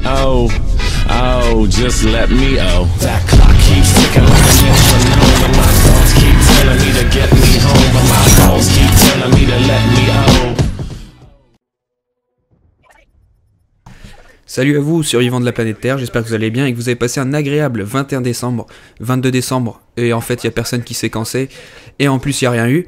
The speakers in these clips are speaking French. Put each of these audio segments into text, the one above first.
oh, oh, just let me, oh. That clock keeps ticking like a metronome, and my thoughts keep telling me to get me home, but my thoughts keep telling me to let me, oh. Salut à vous, survivants de la planète Terre, j'espère que vous allez bien et que vous avez passé un agréable 21 décembre, 22 décembre, et en fait il y a personne qui s'est cancé, et en plus il n'y a rien eu.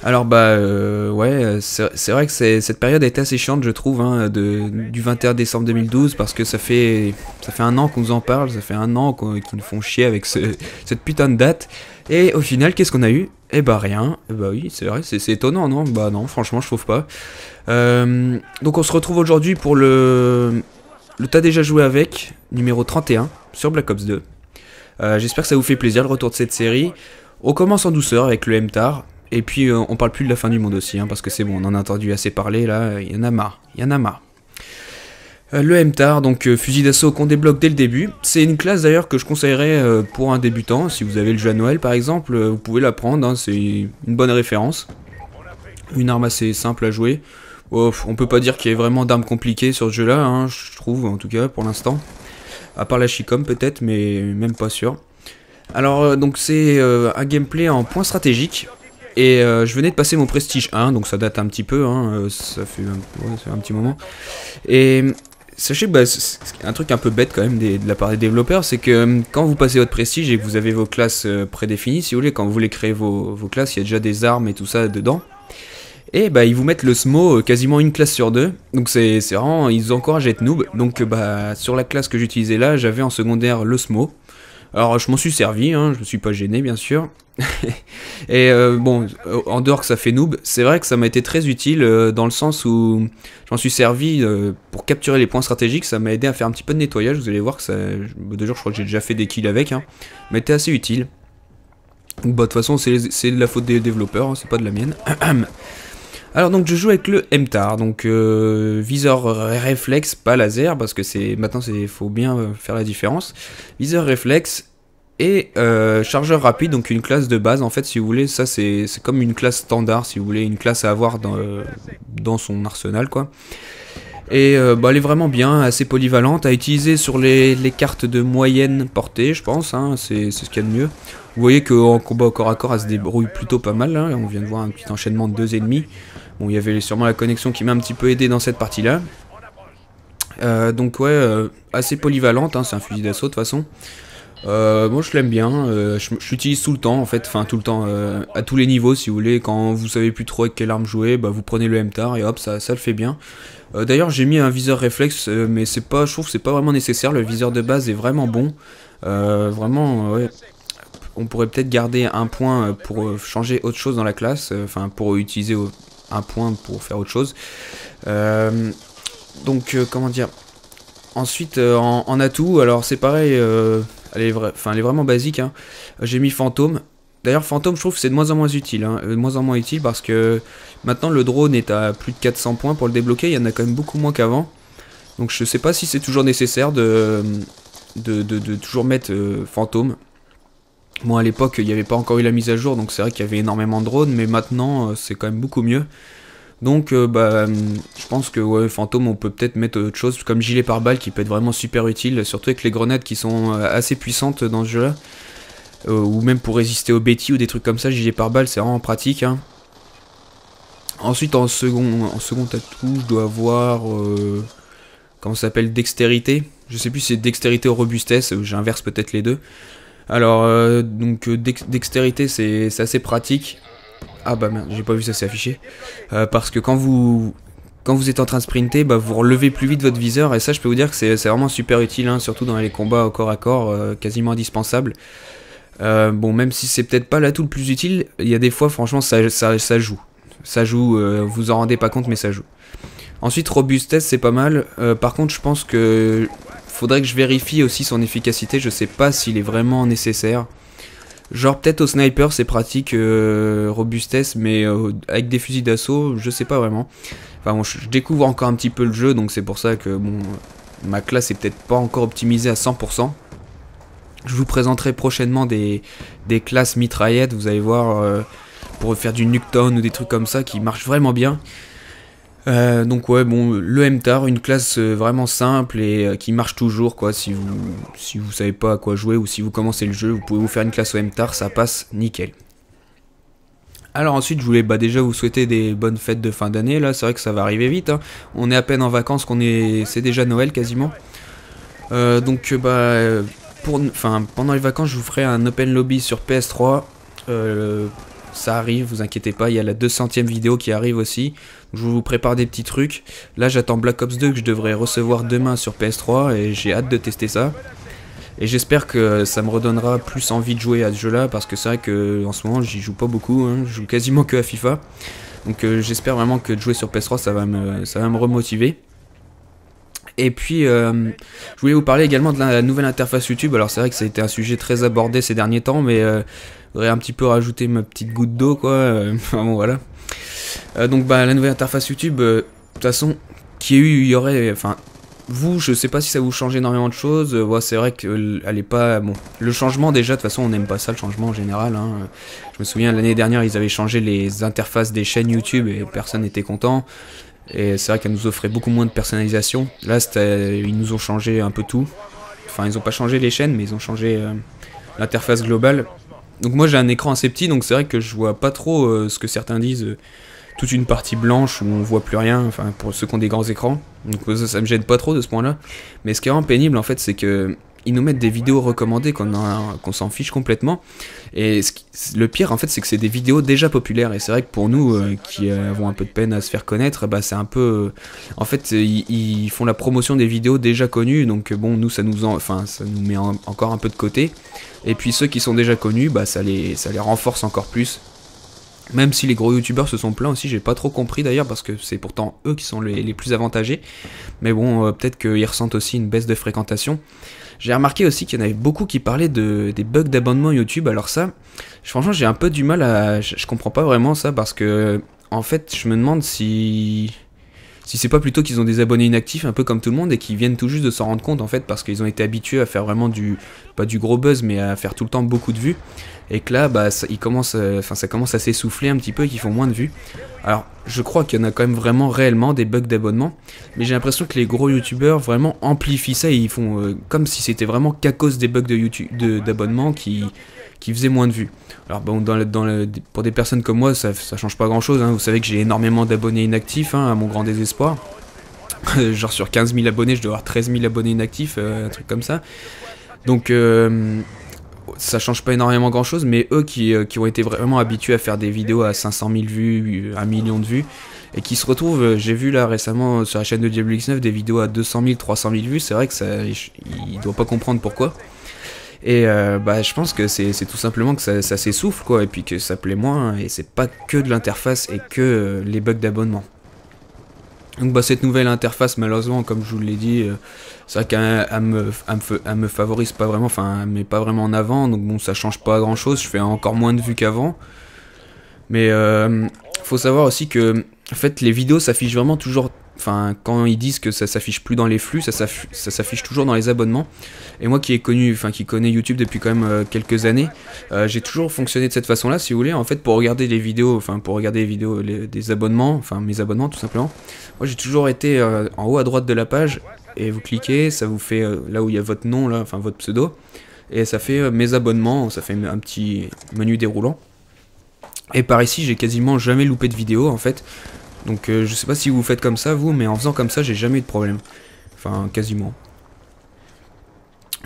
Alors ouais, c'est vrai que cette période a été assez chiante je trouve, hein, du 21 décembre 2012, parce que ça fait un an qu'on nous en parle, ça fait un an qu'ils nous font chier avec cette putain de date, et au final qu'est-ce qu'on a eu? Eh bah rien, eh bah oui c'est vrai, c'est étonnant non? Bah non, franchement je trouve pas. Donc on se retrouve aujourd'hui pour le T'as déjà joué avec, numéro 31, sur Black Ops 2. J'espère que ça vous fait plaisir le retour de cette série. On commence en douceur avec le MTAR, et puis on parle plus de la fin du monde aussi, hein, parce que c'est bon, on en a entendu assez parler là, il y en a marre, le MTAR, donc fusil d'assaut qu'on débloque dès le début. C'est une classe d'ailleurs que je conseillerais pour un débutant, si vous avez le jeu à Noël par exemple, vous pouvez la prendre, hein, c'est une bonne référence. Une arme assez simple à jouer. Oh, on peut pas dire qu'il y ait vraiment d'armes compliquées sur ce jeu là, hein, je trouve en tout cas pour l'instant. À part la Chicom peut-être, mais même pas sûr. Alors donc c'est un gameplay en point stratégique. Et je venais de passer mon Prestige 1, donc ça date un petit peu, hein, ça fait un petit moment. Et sachez que c'est un truc un peu bête quand même de la part des développeurs, c'est que quand vous passez votre Prestige et que vous avez vos classes prédéfinies, si vous voulez, quand vous voulez créer vos classes, il y a déjà des armes et tout ça dedans. Et bah ils vous mettent le SMO quasiment une classe sur deux, donc c'est vraiment, ils encouragent à être noob. Donc bah sur la classe que j'utilisais là, j'avais en secondaire le SMO. Alors je m'en suis servi, hein, je me suis pas gêné bien sûr. Et bon, en dehors que ça fait noob, c'est vrai que ça m'a été très utile dans le sens où j'en suis servi pour capturer les points stratégiques. Ça m'a aidé à faire un petit peu de nettoyage, vous allez voir que ça, de jour je crois que j'ai déjà fait des kills avec, hein, mais c'était assez utile. Donc bah de toute façon c'est de la faute des développeurs, hein, c'est pas de la mienne. Alors donc je joue avec le MTAR, donc viseur réflexe, pas laser, parce que maintenant faut bien faire la différence. Viseur réflexe et chargeur rapide, donc une classe de base en fait si vous voulez, ça c'est comme une classe standard si vous voulez, une classe à avoir dans son arsenal quoi. Et bah, elle est vraiment bien, assez polyvalente, à utiliser sur les cartes de moyenne portée je pense, hein, c'est ce qu'il y a de mieux. Vous voyez qu'en combat au corps à corps elle se débrouille plutôt pas mal, hein, on vient de voir un petit enchaînement de 2 ennemis. Bon, il y avait sûrement la connexion qui m'a un petit peu aidé dans cette partie-là. Donc ouais, assez polyvalente, hein, c'est un fusil d'assaut de toute façon. Moi je l'aime bien, je l'utilise tout le temps en fait, enfin tout le temps, à tous les niveaux si vous voulez. Quand vous savez plus trop avec quelle arme jouer, bah, vous prenez le MTAR et hop, ça le fait bien. D'ailleurs j'ai mis un viseur réflexe, mais je trouve que c'est pas vraiment nécessaire, le viseur de base est vraiment bon. Vraiment, ouais. On pourrait peut-être garder un point pour changer autre chose dans la classe, enfin pour utiliser un point pour faire autre chose. Donc comment dire, ensuite en atout, alors c'est pareil, elle est vraiment basique, hein. J'ai mis fantôme. D'ailleurs fantôme je trouve que c'est de moins en moins utile, hein, de moins en moins utile parce que maintenant le drone est à plus de 400 points pour le débloquer, il y en a quand même beaucoup moins qu'avant. Donc je sais pas si c'est toujours nécessaire de toujours mettre fantôme. Bon à l'époque il n'y avait pas encore eu la mise à jour, donc c'est vrai qu'il y avait énormément de drones, mais maintenant c'est quand même beaucoup mieux. Donc bah je pense que ouais, fantôme on peut peut-être mettre autre chose comme gilet pare-balles qui peut être vraiment super utile, surtout avec les grenades qui sont assez puissantes dans ce jeu là. Ou même pour résister aux bêtis ou des trucs comme ça, gilet pare-balles c'est vraiment pratique, hein. Ensuite en second atout je dois avoir comment ça s'appelle, dextérité. Je sais plus si c'est dextérité ou robustesse, j'inverse peut-être les deux. Alors donc dextérité c'est assez pratique. Ah bah merde, j'ai pas vu ça s'afficher. Parce que quand vous êtes en train de sprinter, bah, vous relevez plus vite votre viseur, et ça je peux vous dire que c'est vraiment super utile, hein, surtout dans les combats au corps à corps, quasiment indispensable. Bon, même si c'est peut-être pas l'atout le plus utile, il y a des fois franchement ça joue. Ça joue, vous en rendez pas compte mais ça joue. Ensuite robustesse c'est pas mal, par contre je pense que faudrait que je vérifie aussi son efficacité, je sais pas s'il est vraiment nécessaire. Genre peut-être au sniper c'est pratique, robustesse, mais avec des fusils d'assaut je sais pas vraiment. Enfin bon, je découvre encore un petit peu le jeu, donc c'est pour ça que bon, ma classe est peut-être pas encore optimisée à 100%. Je vous présenterai prochainement des classes mitraillettes, vous allez voir, pour faire du Nuketown ou des trucs comme ça qui marchent vraiment bien. Donc ouais, bon, le MTAR, une classe vraiment simple et qui marche toujours, quoi. Si vous savez pas à quoi jouer ou si vous commencez le jeu, vous pouvez vous faire une classe au MTAR, ça passe nickel. Alors ensuite, je voulais déjà vous souhaiter des bonnes fêtes de fin d'année. Là, c'est vrai que ça va arriver vite, hein. On est à peine en vacances, c'est déjà Noël quasiment. Pendant les vacances, je vous ferai un open lobby sur PS3. Ça arrive, vous inquiétez pas, il y a la 200e vidéo qui arrive aussi. Je vous prépare des petits trucs. Là, j'attends Black Ops 2 que je devrais recevoir demain sur PS3 et j'ai hâte de tester ça. Et j'espère que ça me redonnera plus envie de jouer à ce jeu-là parce que c'est vrai que en ce moment, j'y joue pas beaucoup, hein. Je joue quasiment que à FIFA. Donc j'espère vraiment que de jouer sur PS3, ça va me remotiver. Et puis, je voulais vous parler également de la nouvelle interface YouTube. Alors c'est vrai que ça a été un sujet très abordé ces derniers temps, mais je voudrais un petit peu rajouter ma petite goutte d'eau, quoi. Enfin bon, voilà. La nouvelle interface YouTube, de toute façon, il y aurait, enfin, vous, je sais pas si ça vous change énormément de choses. Ouais, c'est vrai qu'elle est pas, bon, le changement déjà, de toute façon, on n'aime pas ça, le changement en général, hein. Je me souviens l'année dernière, ils avaient changé les interfaces des chaînes YouTube et personne n'était content. Et c'est vrai qu'elle nous offrait beaucoup moins de personnalisation. Là, ils nous ont changé un peu tout. Enfin, ils ont pas changé les chaînes, mais ils ont changé l'interface globale. Donc moi, j'ai un écran assez petit, donc c'est vrai que je vois pas trop ce que certains disent. Toute une partie blanche où on voit plus rien, enfin pour ceux qui ont des grands écrans. Donc ça me gêne pas trop de ce point-là. Mais ce qui est vraiment pénible, en fait, c'est que ils nous mettent des vidéos recommandées qu'on s'en fiche complètement. Et le pire, en fait, c'est que c'est des vidéos déjà populaires. Et c'est vrai que pour nous, qui avons un peu de peine à se faire connaître, bah, c'est un peu... en fait, ils font la promotion des vidéos déjà connues. Donc bon, nous, ça nous met encore un peu de côté. Et puis ceux qui sont déjà connus, bah, ça les renforce encore plus. Même si les gros youtubeurs se sont plaints aussi, j'ai pas trop compris d'ailleurs, parce que c'est pourtant eux qui sont les plus avantagés. Mais bon, peut-être qu'ils ressentent aussi une baisse de fréquentation. J'ai remarqué aussi qu'il y en avait beaucoup qui parlaient des bugs d'abonnement YouTube. Alors ça, franchement, j'ai un peu du mal à... Je comprends pas vraiment ça, parce que, en fait, je me demande si c'est pas plutôt qu'ils ont des abonnés inactifs, un peu comme tout le monde, et qu'ils viennent tout juste de s'en rendre compte, en fait, parce qu'ils ont été habitués à faire vraiment pas du gros buzz, mais à faire tout le temps beaucoup de vues. Et que là, bah, ça commence à s'essouffler un petit peu et qu'ils font moins de vues. Alors, je crois qu'il y en a quand même vraiment réellement des bugs d'abonnement, mais j'ai l'impression que les gros youtubeurs vraiment amplifient ça et ils font comme si c'était vraiment qu'à cause des bugs d'abonnement qui faisaient moins de vues. Alors bon, pour des personnes comme moi, ça change pas grand chose, hein. Vous savez que j'ai énormément d'abonnés inactifs, hein, à mon grand désespoir. Genre sur 15 000 abonnés, je dois avoir 13 000 abonnés inactifs, un truc comme ça. Donc ça change pas énormément grand chose, mais eux qui ont été vraiment habitués à faire des vidéos à 500 000 vues, 1 million de vues, et qui se retrouvent, j'ai vu là récemment sur la chaîne de Diablo X9 des vidéos à 200 000, 300 000 vues, c'est vrai que il doit pas comprendre pourquoi. Et je pense que c'est tout simplement que ça s'essouffle, quoi, et puis que ça plaît moins, et c'est pas que de l'interface et que les bugs d'abonnement. Donc cette nouvelle interface, malheureusement, comme je vous l'ai dit, c'est vrai qu'elle me favorise pas vraiment, enfin elle met pas vraiment en avant, donc bon, ça change pas grand chose, je fais encore moins de vues qu'avant. Mais faut savoir aussi que, en fait, les vidéos s'affichent vraiment toujours, enfin quand ils disent que ça s'affiche plus dans les flux, ça s'affiche toujours dans les abonnements. Et moi qui connais YouTube depuis quand même quelques années, j'ai toujours fonctionné de cette façon-là, si vous voulez, en fait, pour regarder les vidéos, des abonnements, enfin mes abonnements tout simplement. Moi j'ai toujours été en haut à droite de la page, et vous cliquez, ça vous fait là où il y a votre nom, là, enfin votre pseudo, et ça fait mes abonnements, ça fait un petit menu déroulant. Et par ici, j'ai quasiment jamais loupé de vidéo, en fait. Donc je sais pas si vous faites comme ça, vous, mais en faisant comme ça, j'ai jamais eu de problème. Enfin, quasiment.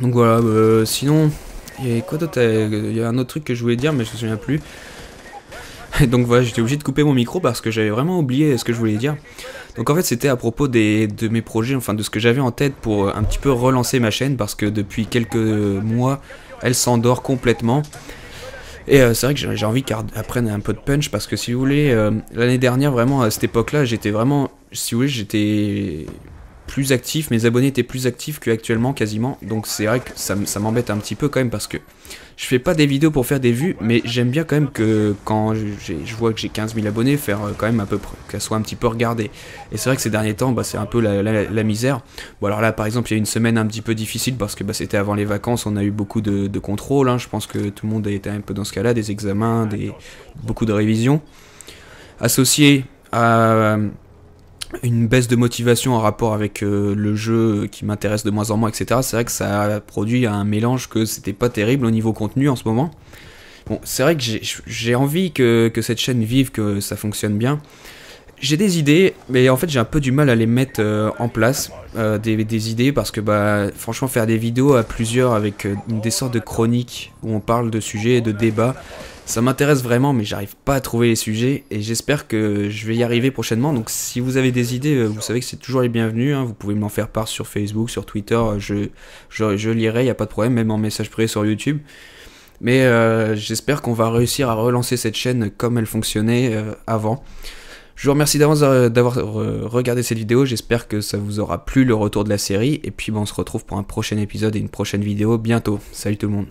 Donc voilà, sinon, il y a quoi d'autre? Il y a un autre truc que je voulais dire, mais je me souviens plus. Et donc voilà, j'étais obligé de couper mon micro parce que j'avais vraiment oublié ce que je voulais dire. Donc en fait, c'était à propos de mes projets, enfin de ce que j'avais en tête pour un petit peu relancer ma chaîne, parce que depuis quelques mois, elle s'endort complètement. Et c'est vrai que j'ai envie qu'elle apprenne un peu de punch, parce que si vous voulez, l'année dernière, vraiment, à cette époque-là, j'étais vraiment, si vous voulez, j'étais plus actif, mes abonnés étaient plus actifs qu'actuellement quasiment, donc c'est vrai que ça m'embête un petit peu quand même, parce que je fais pas des vidéos pour faire des vues, mais j'aime bien quand même que quand je vois que j'ai 15 000 abonnés, faire quand même à peu près, qu'elle soit un petit peu regardée. Et c'est vrai que ces derniers temps, bah, c'est un peu la misère. Bon alors là par exemple, il y a une semaine un petit peu difficile, parce que bah, c'était avant les vacances, on a eu beaucoup de contrôles, hein. Je pense que tout le monde a été un peu dans ce cas-là, des examens, beaucoup de révisions, associés à une baisse de motivation en rapport avec le jeu qui m'intéresse de moins en moins, etc. C'est vrai que ça a produit un mélange que c'était pas terrible au niveau contenu en ce moment. Bon, c'est vrai que j'ai envie que cette chaîne vive, que ça fonctionne bien. J'ai des idées, mais en fait j'ai un peu du mal à les mettre en place, des idées, parce que franchement faire des vidéos à plusieurs avec des sortes de chroniques où on parle de sujets et de débats, ça m'intéresse vraiment, mais j'arrive pas à trouver les sujets, et j'espère que je vais y arriver prochainement. Donc si vous avez des idées, vous savez que c'est toujours les bienvenus, hein, vous pouvez m'en faire part sur Facebook, sur Twitter, je lirai, y a pas de problème, même en message privé sur YouTube. Mais j'espère qu'on va réussir à relancer cette chaîne comme elle fonctionnait avant. Je vous remercie d'avance d'avoir regardé cette vidéo, j'espère que ça vous aura plu le retour de la série, et puis on se retrouve pour un prochain épisode et une prochaine vidéo bientôt. Salut tout le monde.